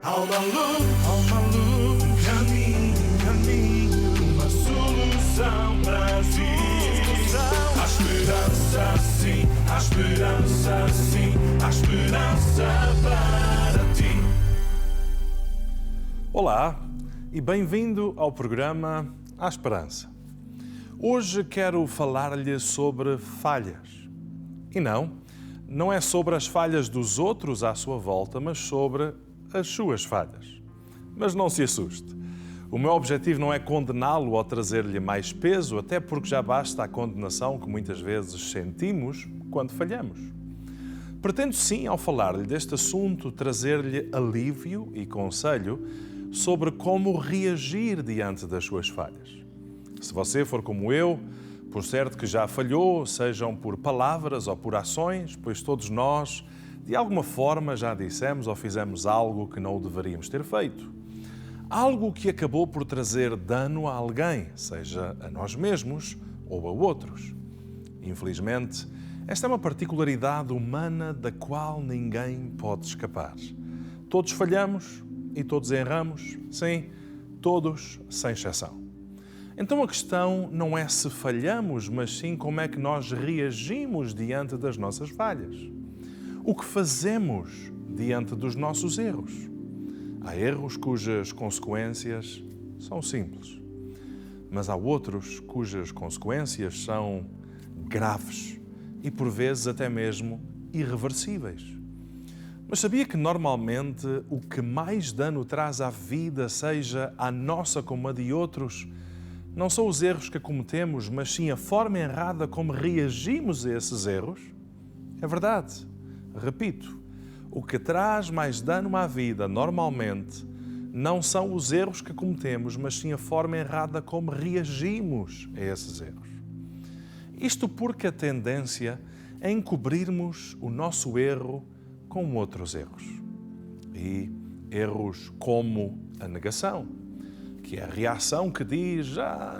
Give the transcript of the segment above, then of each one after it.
Há uma luz, um caminho, uma solução para ti. Há esperança sim, há esperança sim, há esperança para ti. Olá e bem-vindo ao programa Há Esperança. Hoje quero falar-lhe sobre falhas. E não é sobre as falhas dos outros à sua volta, mas sobre as suas falhas. Mas não se assuste. O meu objetivo não é condená-lo ou trazer-lhe mais peso, até porque já basta a condenação que muitas vezes sentimos quando falhamos. Pretendo sim, ao falar-lhe deste assunto, trazer-lhe alívio e conselho sobre como reagir diante das suas falhas. Se você for como eu, por certo que já falhou, sejam por palavras ou por ações, pois todos nós, de alguma forma, já dissemos ou fizemos algo que não deveríamos ter feito. Algo que acabou por trazer dano a alguém, seja a nós mesmos ou a outros. Infelizmente, esta é uma particularidade humana da qual ninguém pode escapar. Todos falhamos e todos erramos, sim, todos sem exceção. Então a questão não é se falhamos, mas sim como é que nós reagimos diante das nossas falhas. O que fazemos diante dos nossos erros? Há erros cujas consequências são simples, mas há outros cujas consequências são graves e por vezes até mesmo irreversíveis. Mas sabia que normalmente o que mais dano traz à vida, seja à nossa como a de outros, não são os erros que cometemos, mas sim a forma errada como reagimos a esses erros? É verdade. Repito, o que traz mais dano à vida, normalmente, não são os erros que cometemos, mas sim a forma errada como reagimos a esses erros. Isto porque a tendência é encobrirmos o nosso erro com outros erros. E erros como a negação, que é a reação que diz,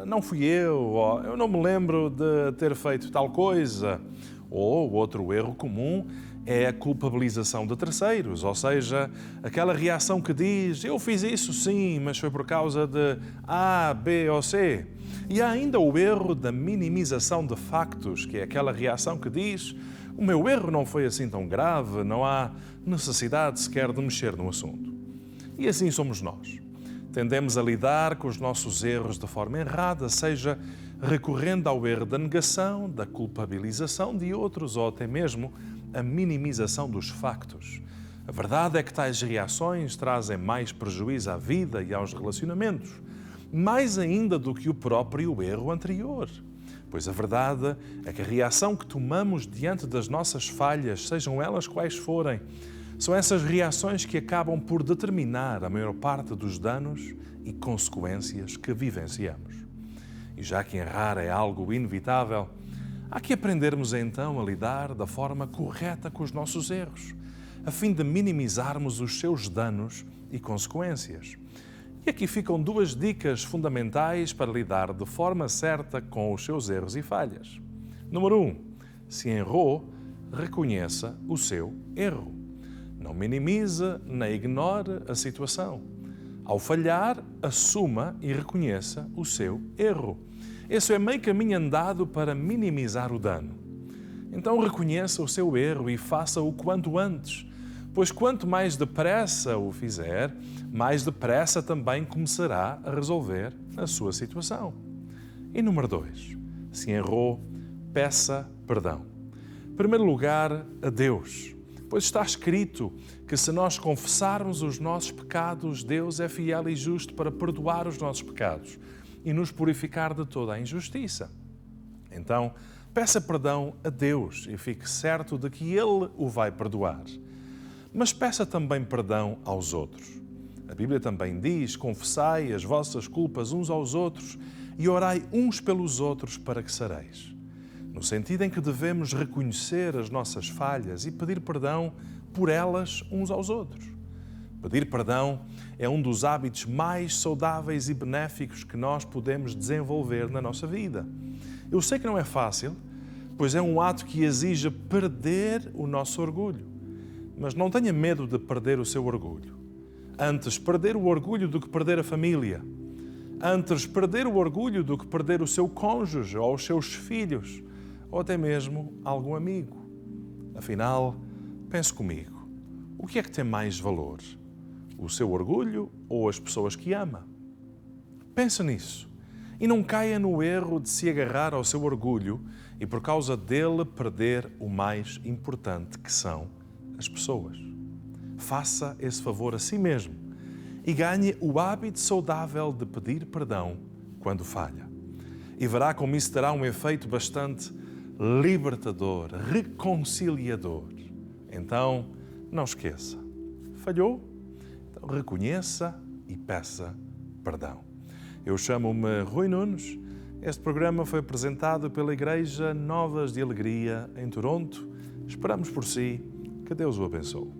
não fui eu, ou eu não me lembro de ter feito tal coisa. Ou outro erro comum é a culpabilização de terceiros, ou seja, aquela reação que diz, eu fiz isso sim, mas foi por causa de A, B ou C. E há ainda o erro da minimização de factos, que é aquela reação que diz, o meu erro não foi assim tão grave, não há necessidade sequer de mexer no assunto. E assim somos nós. Tendemos a lidar com os nossos erros de forma errada, seja recorrendo ao erro da negação, da culpabilização de outros ou até mesmo a minimização dos factos. A verdade é que tais reações trazem mais prejuízo à vida e aos relacionamentos, mais ainda do que o próprio erro anterior. Pois a verdade é que a reação que tomamos diante das nossas falhas, sejam elas quais forem, são essas reações que acabam por determinar a maior parte dos danos e consequências que vivenciamos. E já que errar é algo inevitável, há que aprendermos então a lidar da forma correta com os nossos erros, a fim de minimizarmos os seus danos e consequências. E aqui ficam duas dicas fundamentais para lidar de forma certa com os seus erros e falhas. Número 1. Se errou, reconheça o seu erro. Não minimize nem ignore a situação. Ao falhar, assuma e reconheça o seu erro. Esse é meio caminho andado para minimizar o dano. Então reconheça o seu erro e faça-o quanto antes, pois quanto mais depressa o fizer, mais depressa também começará a resolver a sua situação. E número 2, se errou, peça perdão. Em primeiro lugar, a Deus, pois está escrito que se nós confessarmos os nossos pecados, Deus é fiel e justo para perdoar os nossos pecados e nos purificar de toda a injustiça. Então, peça perdão a Deus e fique certo de que Ele o vai perdoar. Mas peça também perdão aos outros. A Bíblia também diz, confessai as vossas culpas uns aos outros e orai uns pelos outros para que sareis. No sentido em que devemos reconhecer as nossas falhas e pedir perdão por elas uns aos outros. Pedir perdão é um dos hábitos mais saudáveis e benéficos que nós podemos desenvolver na nossa vida. Eu sei que não é fácil, pois é um ato que exige perder o nosso orgulho. Mas não tenha medo de perder o seu orgulho. Antes perder o orgulho do que perder a família. Antes perder o orgulho do que perder o seu cônjuge ou os seus filhos, ou até mesmo algum amigo. Afinal, pense comigo, o que é que tem mais valor? O seu orgulho ou as pessoas que ama? Pense nisso e não caia no erro de se agarrar ao seu orgulho e por causa dele perder o mais importante que são as pessoas. Faça esse favor a si mesmo e ganhe o hábito saudável de pedir perdão quando falha. E verá como isso terá um efeito bastante libertador, reconciliador. Então, não esqueça. Falhou? Então reconheça e peça perdão. Eu chamo-me Rui Nunes. Este programa foi apresentado pela Igreja Novas de Alegria em Toronto. Esperamos por si. Que Deus o abençoe.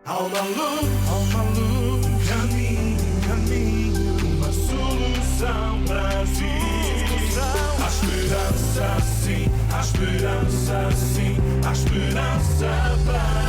Há uma luz, caminho, uma solução para si. Há esperança sim, há esperança sim, há esperança para